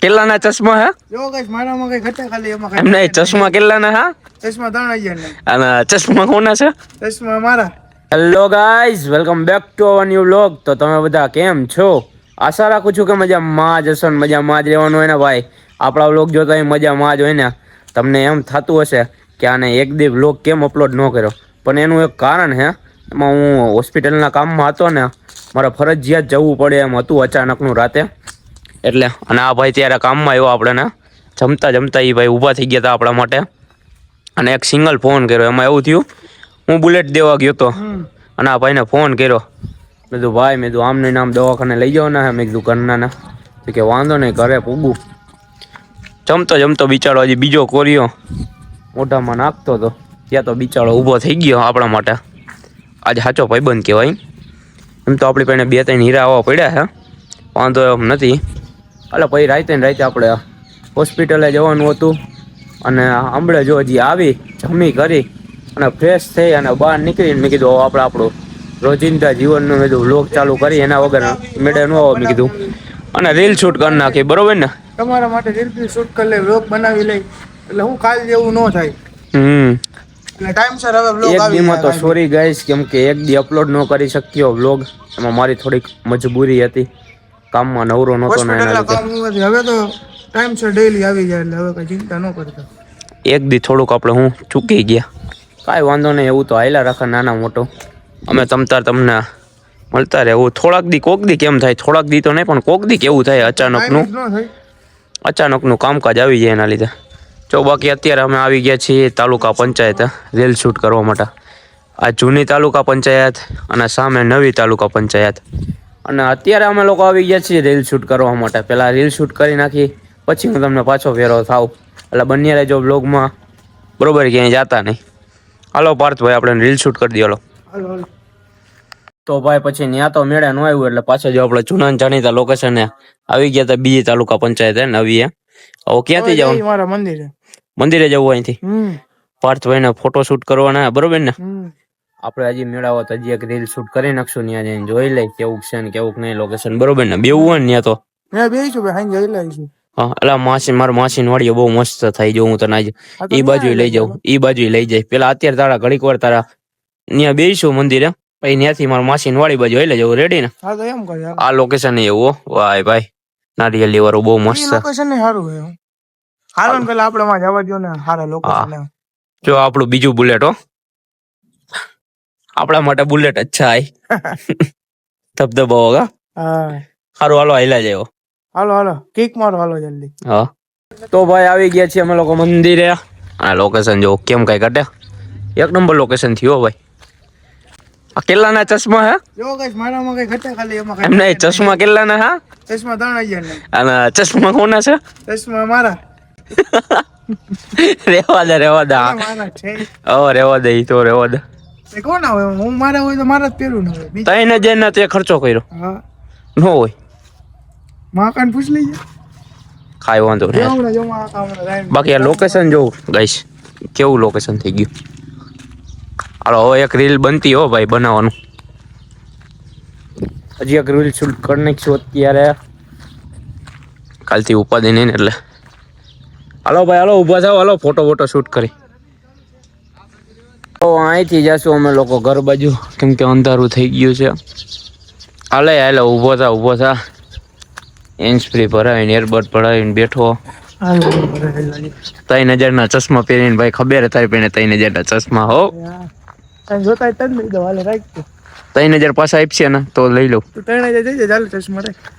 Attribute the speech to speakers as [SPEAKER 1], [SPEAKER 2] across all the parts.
[SPEAKER 1] કેટલાના ચશ્મા હે?
[SPEAKER 2] જો ગાઈસ મારામાં કઈ ઘટે ખાલી એમાં કઈ.
[SPEAKER 1] એમ નહીં, ચશ્મા કેટલાના હા?
[SPEAKER 2] ચશ્મા 3000 ના.
[SPEAKER 1] અને ચશ્મા કોના છે?
[SPEAKER 2] ચશ્મા મારા.
[SPEAKER 1] Hello guys, welcome back to our new vlog. તો તમે બધા કેમ છો? આશા રાખું છું કે મજામાં જ હશો ને મજામાં જ રહેવાનું હોય ને ભાઈ. આપણા વ્લોગ જોતા હોય મજામાં જ હોય ને. તમને એમ થતું હશે કે આને એક દી વ્લોગ કેમ અપલોડ ન કર્યો, પણ એનું એક કારણ છે. એમાં હું હોસ્પિટલના કામમાં હતો ને, મારે ફરજિયાત જવું પડે એમ હતું અચાનકનું રાતે. એટલે અને આ ભાઈ ત્યારે કામમાં આવ્યો આપણને જમતા જમતા એ ભાઈ ઊભા થઈ ગયા હતા આપણા માટે. અને એક સિંગલ ફોન કર્યો. એમાં એવું થયું, હું બુલેટ દેવા ગયો હતો અને આ ભાઈને ફોન કર્યો. મેં કીધું ભાઈ, મેં કીધું આમને નામ દવાખાને લઈ જાઓ ને. મેં કીધું ઘરના તો કે વાંધો નહીં, ઘરે પૂગું. જમતો જમતો બિચારો હજી બીજો કોરિયો મોઢામાં નાખતો હતો ત્યાં તો બિચારો ઊભો થઈ ગયો આપણા માટે. આજે સાચો ભાઈબંધ કહેવાય. એમ તો આપણી પાસે 2-3 હીરા આવવા પડ્યા છે, વાંધો એમ નથી. એટલે પછી રાતે ને રાતે આપણે હોસ્પિટલે જવાનું હતું. અને હમણાં જો હજી આવી જમી કરી અને ફ્રેશ થઈ અને બહાર નીકળીને મેં કીધું આપણે આપણું રોજિંદા જીવનનું મેં કીધું વ્લોગ ચાલુ કરી, એના વગર મેળે ન આવો મેં કીધું. અને રીલ શૂટ કરી નાખી, બરોબર ને?
[SPEAKER 2] તમારા માટે રીલ શૂટ કરી લે, વ્લોગ બનાવી લે, એટલે હું કાલ જેવું ન થાય. એટલે ટાઈમસર હવે વ્લોગ
[SPEAKER 1] એક
[SPEAKER 2] આવી
[SPEAKER 1] દીમાં તો સોરી ગાઈસ, કેમ કે એક દી અપલોડ ન કરી શક્યો વ્લોગ. એમાં મારી થોડીક મજબૂરી હતી, કામમાં નવરો નહોતો ને એના લીધે.
[SPEAKER 2] હવે તો ટાઈમસર ડેઈલી આવી જાય એટલે હવે કઈ ચિંતા ન કરતા.
[SPEAKER 1] એક દી થોડુંક આપણે હું ચૂકી ગયા, કાંઈ વાંધો નહીં, એવું તો હાલ્યા રાખે નાના મોટો. અમે તમને મળતા રહેવું. થોડાક દી કોક દી કેમ થાય, થોડાક દી તો નહીં પણ કોક દી કેવું થાય અચાનકનું કામકાજ આવી જાય એના લીધે. જો બાકી અત્યારે અમે આવી ગયા છીએ તાલુકા પંચાયત રીલ શૂટ કરવા માટે. આ જૂની તાલુકા પંચાયત અને સામે નવી તાલુકા પંચાયત. અને અત્યારે અમે લોકો આવી ગયા છીએ રીલ શૂટ કરવા માટે. પહેલાં રીલ શૂટ કરી નાખી, પછી હું તમને પાછો ફેરો થાવ. એટલે બંને રહેજો બ્લોગમાં, બરોબર? ક્યાંય જતા નહીં. હાલો પાર્થભાઈ, આપણે રીલ શૂટ કરી દઈએ. હાલો. તો ભાઈ પછી ત્યાં તો મેળે ન આવ્યું એટલે પાછા જો આપણે જૂના જાણીતા લોકેશને આવી ગયા હતા, બીજી તાલુકા પંચાયત નવી. હવે ક્યાંથી જવાનું?
[SPEAKER 2] મારા
[SPEAKER 1] મંદિરે જવું અહીંથી. પાર્થભાઈ ને ફોટો શૂટ કરવાના, બરોબર ને? આપણે હજી મેળાવો તો હજી એક રીલ શૂટ કરી નાખશું, ત્યાં જઈને જોઈ લઈ કેવું છે ને કેવું નહીં લોકેશન, બરોબર ને? બેવું હોય ને ત્યાં તો હા. એટલે મારા માસી વાડીઓ બહુ મસ્ત થાય. જો હું તને આજે એ બાજુ લઈ જાઉં, એ બાજુ લઈ જાય. પેલા અત્યારે તારા ઘડીક વાર તારા ત્યાં બેસીશું મંદિરે, પછી ત્યાંથી મારા માસી વાડી બાજુ લઈ જવું. રેડી ને? આ લોકેશન એવું વાય ભાઈ, નારિયેલી વાળું બહુ મસ્ત
[SPEAKER 2] લોકેશન સારું છે. હાલો પેલા આપણે માં જવા દો ને સારા લોકેશન.
[SPEAKER 1] જો આપણું બીજું બુલેટ હો, આપણા માટે બુલેટ અચ્છા ધબધબો હોગા. સારું હાલો હાલ્યા જાય.
[SPEAKER 2] હાલો કિક મારો, હાલો જલ્દી.
[SPEAKER 1] હા તો ભાઈ આવી ગયા છીએ અમે લોકો મંદિરે. આ લોકેશન જો કેમ કઈ ઘટે, એક નંબર લોકેશન થયો ભાઈ. આ કેટલાના ચશ્મા હે?
[SPEAKER 2] જો ગાઈસ મારામાં કઈ ઘટે ખાલી એમાં કઈ.
[SPEAKER 1] એમ નહીં, ચશ્મા કેટલાના હા?
[SPEAKER 2] ચશ્મા 3000 ના.
[SPEAKER 1] અને ચશ્મા કોના છે?
[SPEAKER 2] ચશ્મા મારા.
[SPEAKER 1] રેવા દે
[SPEAKER 2] મારા છે.
[SPEAKER 1] રેવા દે, ઈ તો રેવા દે.
[SPEAKER 2] એ કોના હોય? હું મારા હોય તો મારા જ પહેરું ને હોય.
[SPEAKER 1] તઈને જઈને તે ખર્ચો કર્યો
[SPEAKER 2] હા
[SPEAKER 1] ન હોય.
[SPEAKER 2] માકાન પૂછ લેજે,
[SPEAKER 1] કાંઈ વાંધો નહીં. બાકી આ લોકેશન જોઉં ગાઈસ, કેવું લોકેશન થઈ ગયું. હાલો હવે એક રીલ બનતી હો ભાઈ, બનાવવાનું. હજી એક રીલ શૂટ કરી નાખીશું અત્યારે, કાલથી ઉપાધિ નહીં ને એટલે. હાલો ભાઈ હાલો, ઊભા થાવ, હાલો ફોટો શૂટ કરી. તો અહીંથી જશું અમે લોકો ઘર બાજુ, કેમ કે અંધારું થઈ ગયું છે. હાલે ઊભો થા. હેન્ડ સ્પ્રે ભરાવીને એરબડ ભરાવીને બેઠો. 3000 ના ચશ્મા પહેરીને ભાઈ, ખબર થાય પેને 3000 ના ચશ્મા હો. 3000 પાછા આપશે ને તો લઈ લઉં.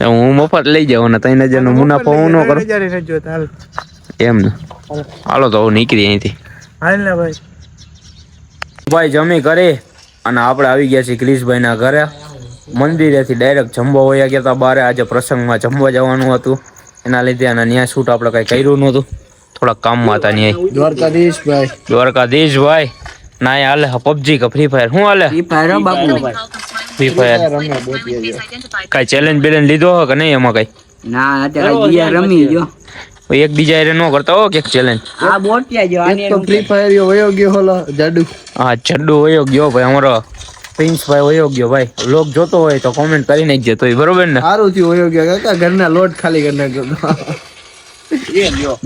[SPEAKER 1] હું મફત લઈ જાઉં ને 3000 નો મુનાફો હું ન કરું એમ ને. હાલો તો નીકળી અહીંથી. ભાઈ જમી કરી અને આપણે આવી ગયા છીએ ક્રિશભાઈ ના ઘરે. મંદિરેથી ડાયરેક્ટ જમવા વયા ગયા હતા બારે. આજે પ્રસંગમાં જમવા જવાનું હતું, એના લીધે અને ત્યાં શૂટ આપણે કઈ કર્યું નહોતું, થોડાક કામમાં હતા ત્યાં. દ્વારકાધીશભાઈ ના હાલે પબજી કે ફ્રી ફાયર? શું હાલે? ફ્રી ફાયર કઈ ચેલેન્જ બેલેન્જ લીધો હો કે નહીં એમાં કઈ?
[SPEAKER 3] ના અત્યારે રમી ગયો.
[SPEAKER 1] એક બીજા એરે નો કરતા હો કે ચેલેન્જ.
[SPEAKER 3] આ બોટિયા જો આને
[SPEAKER 2] તો ફ્રી ફાયર યો વયો ગયો હોલો જાડુ.
[SPEAKER 1] હા જાડુ વયો ગયો ભાઈ, અમારો પ્રિન્સભાઈ વયો ગયો ભાઈ. લોક જોતો હોય તો કોમેન્ટ કરી નાખજે તો બરોબર ને.
[SPEAKER 2] સારું થયું વયો ગયો કાકા, ઘરના લોટ ખાલી કરી નાખ્યો.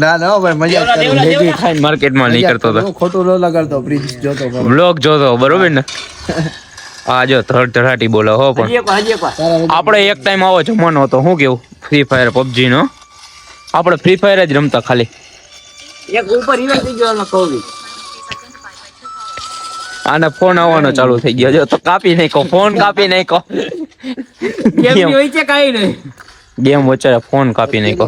[SPEAKER 2] ના ના ભાઈ મજા કરું
[SPEAKER 1] મેગી ખાઈને માર્કેટમાં નીકળતો હતો,
[SPEAKER 2] હું ખોટું ન લગાડતો પ્રિન્સ જોતો બરાબર.
[SPEAKER 1] બ્લોગ જોતો, બરોબર ને? આ જો ધડાટી બોલો હો. પણ આપણે એક ટાઈમ આવો જમવાનો હતો, શું કેવું? ફ્રી ફાયર પબજી નો આપણે ફ્રી ફાયર જ રમતા ખાલી.
[SPEAKER 3] એક ઉપર ઇવેન્ટ થઈ ગયો કોવી.
[SPEAKER 1] આને ફોન આવવાનો ચાલુ થઈ ગયો, જો તો કાપી નાખો ફોન, કાપી નાખો.
[SPEAKER 3] કેમ ની હોય છે કાઈ નહીં.
[SPEAKER 1] ગેમ વચ્ચે ફોન કાપી નાખો.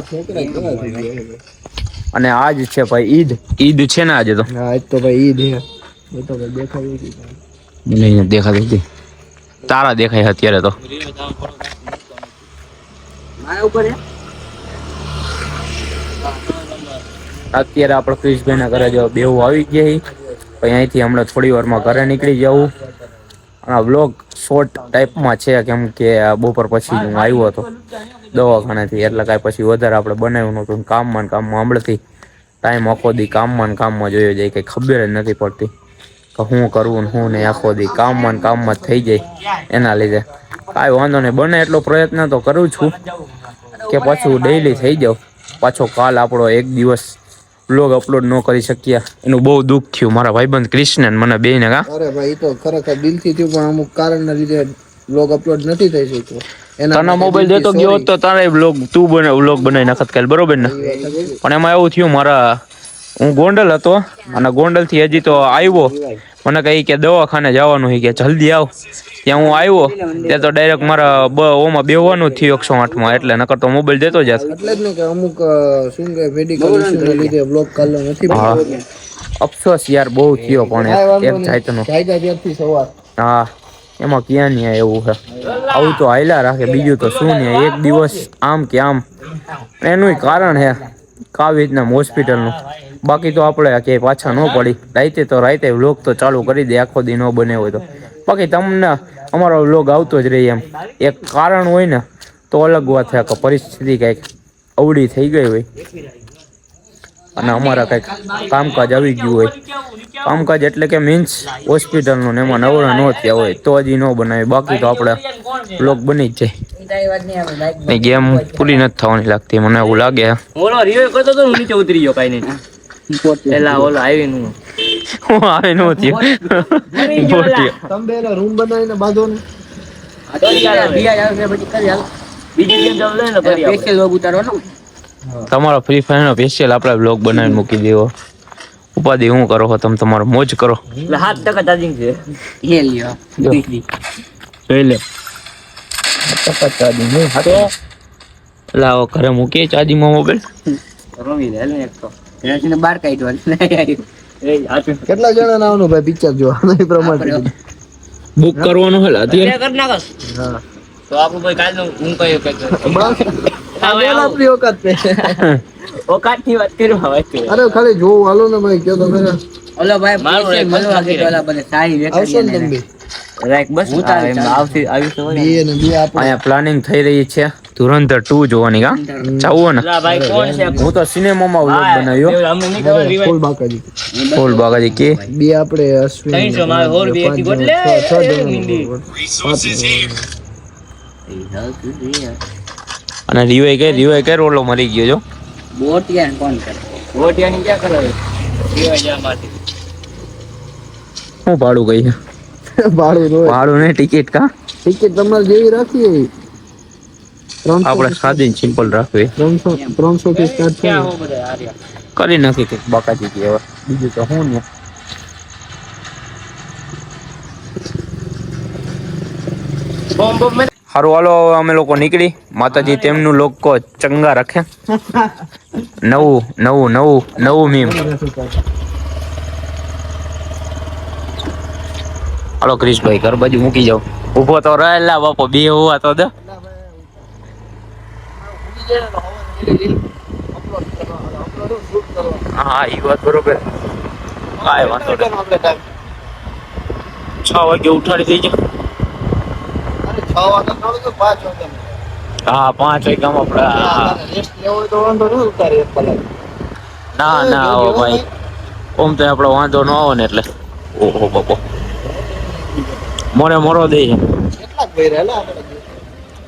[SPEAKER 1] અને આજ છે ભાઈ ઈદ. ઈદ છે ને આજે તો?
[SPEAKER 2] હા આજ તો ભાઈ ઈદ હે. એ તો ભાઈ દેખાય છે.
[SPEAKER 1] નહીં દેખાતી હતી, તારા દેખાય અત્યારે તો.
[SPEAKER 3] મારા ઉપર હે.
[SPEAKER 1] અત્યારે આપણે ક્રિશભાઈ ના ઘરે જો બેવું આવી ગયા પછી અહીંથી હમણાં થોડી વારમાં ઘરે નીકળી જવું. આ વ્લોગ શોર્ટ ટાઈપમાં છે, કેમ કે બપોર પછી હું આવ્યો હતો દવાખાનેથી, એટલે કાંઈ પછી વધારે આપણે બનાવ્યું નહોતું. કામમાં હમણાંથી ટાઈમ આખો દી કામમાં જોયો જાય, કંઈ ખબર જ નથી પડતી કે શું કરવું ને શું નહીં. આખો દી કામમાં જ થઈ જાય, એના લીધે કાંઈ વાંધો નહીં. બને એટલો પ્રયત્ન તો કરું છું કે પાછું ડેઈલી થઈ જાવ. પાછો કાલ આપણો એક દિવસ વ્લોગ અપલોડ ન કરી શક્યા, એનું બહુ દુઃખ થયું મારા ભાઈબંધ કૃષ્ણ મને બેને. કા
[SPEAKER 2] અરે ભાઈ તો ખરેખર દિલથી થયું, પણ અમુક કારણના લીધે વ્લોગ અપલોડ નથી થઈ શક્યો.
[SPEAKER 1] તને મોબાઈલ દેતો ગયો તો તારે વ્લોગ તું વ્લોગ બનાવી નાખત કાલ, બરોબર ને? પણ એમાં એવું થયું, હું ગોંડલ હતો અને ગોંડલ થી હજી તો આવ્યો, મને કહી કે દવાખાને જવાનું છે, કે જલ્દી આવ. ત્યાં હું આવ્યો ત્યાં તો ડાયરેક્ટ મારા ઓમાં બેહવાનું જ થયું 108 માં, એટલે નકર તો મોબાઈલ દેતો જ.
[SPEAKER 2] એટલે જ ને કે અમુક શું કે મેડિકલ ઇશ્યુના લીધે વ્લોગ કાલે નથી બનાવ્યો.
[SPEAKER 1] અફસોસ યાર બહુ થયો, પણ એક જાતનો.
[SPEAKER 2] ત્યારથી સવાર
[SPEAKER 1] હા, એમાં ક્યાં નહીં એવું છે. આવું તો હાલ્યા રાખે, બીજું તો શું નહીં. એક દિવસ આમ કે આમ, એનું કારણ છે કાવી રીતના હોસ્પિટલનું. બાકી તો આપણે ક્યાંય પાછા ન પડી. રાતે વ્લોગ તો ચાલુ કરી દે, આખો દી ન બને હોય તો. બાકી તમને અમારો વ્લોગ આવતો જ રહે. એમ એક કારણ હોય ને તો અલગ વાત છે, કે પરિસ્થિતિ કંઈક અવળી થઈ ગઈ હોય અને અમારા કંઈક કામકાજ આવી ગયું હોય. કામકાજ એટલે કે મીન્સ હોસ્પિટલનું ને એમાં નવરા ન થયા હોય તો હજી ન બનાવે. બાકી તો આપણે વ્લોગ બની જ જાય. ગેમ પૂરી નથી થવાની લાગતી મને એવું લાગે.
[SPEAKER 3] ઓલો રિયો કરતો તો નીચે ઉતરી ગયો કાઈ નહીં. એલા ઓલો આવી નું
[SPEAKER 1] હું આવે નો થયો.
[SPEAKER 2] તમે એનો રૂમ બનાવીને બાંધો ને.
[SPEAKER 1] તમારો ફ્રી ફાયર નો સ્પેશિયલ આપણે વ્લોગ બનાવીને મૂકી દેવો. ઉપાધિ હું કરો છો તમે? તમારો મોજ કરો.
[SPEAKER 3] 7% ચાર્જિંગ છે. એ લ્યો
[SPEAKER 1] જોઈ લે 7% ચાર્જિંગ હે. લાવો ઘરે મૂકીએ ચાર્જિંગમાં મોબાઈલ.
[SPEAKER 3] રમી લે ને એક તો એનાથી બહાર કાઢ્યો.
[SPEAKER 2] કેટલા જણા આવવાનું ભાઈ પિક્ચર જોવા? એ પ્રમાણે
[SPEAKER 1] બુક કરવાનું હે અત્યારે.
[SPEAKER 3] કરી નાખસ. હા તો આપણું ભાઈ કાલ નું હું કયો કે
[SPEAKER 2] આપણી ઓકાત છે.
[SPEAKER 3] ઓકાત ની વાત કરવા વાત છે.
[SPEAKER 2] અરે ખાલી જોવું હાલો ને ભાઈ, કયો તો ખરા.
[SPEAKER 3] ઓલો ભાઈ મારું મળવા કે ઓલા બને સારી
[SPEAKER 2] આવશો ને તમે બી?
[SPEAKER 3] રાઈટ બસ આવતી આવી તો
[SPEAKER 2] બે ને બે આપણે
[SPEAKER 1] અહીંયા પ્લાનિંગ થઈ રહી છે ધુરંધર 2 જોવાની. કા ચાવો ને?
[SPEAKER 3] ભાઈ કોણ છે?
[SPEAKER 1] હું તો સિનેમામાં વ્લોગ બનાવ્યો.
[SPEAKER 3] અમને નહીં ખબર
[SPEAKER 2] ફૂલ બાકાજી
[SPEAKER 1] ફૂલ બાગાજી કે
[SPEAKER 2] બે આપણે અશ્વિન
[SPEAKER 3] 300 માં હોર બે હતી એટલે
[SPEAKER 1] અને રિવાય કઈ રોલો મરી ગયો જો.
[SPEAKER 3] બોટિયા કોણ કરે? બોટિયાની ક્યાં કરે?
[SPEAKER 1] હું ભાડું ગઈ ભાડું ને ટિકિટ. કા
[SPEAKER 2] ટિકિટ તમારે જેવી રાખીએ
[SPEAKER 1] આપણે સાદી સિમ્પલ રાખવી.
[SPEAKER 2] 300 થી સ્ટાર્ટ થાય.
[SPEAKER 1] કરી નાખી કે બાકાજી કે હવે બીજું તો હું ને. હારું હાલો અમે લોકો નીકળી. માતાજી તેમનું લોકો ચંગા રાખે. નવું મીમ. હાલો ક્રિશભાઈ ઘર બાજુ મૂકી જાવ. ઉભો તો રહેલા બાપો બે હોવા તો દે. હા એ વાત બરોબર. કાંઈ વાંધો નહીં. 6 વાગે ઉઠાડી થઈ જાય. હા 5 વાગે આપણે ના આવો ભાઈ. ઓમ તો આપણો વાંધો ન આવે ને એટલે. ઓહો બાપો મોરો દે છે.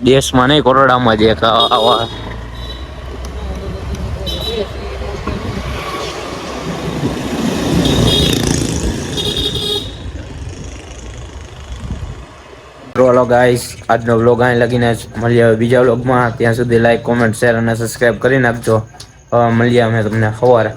[SPEAKER 1] દેશમાં નહીં કરોડામાં જે આવા રોલો ગાઈસ, આજનો વ્લોગ અહીં લગીને જ મળીએ હવે બીજા વ્લોગમાં. ત્યાં સુધી લાઈક, કોમેન્ટ, શેર અને સબસ્ક્રાઇબ કરી નાખજો. હવે મળીએ અમે તમને સવારે.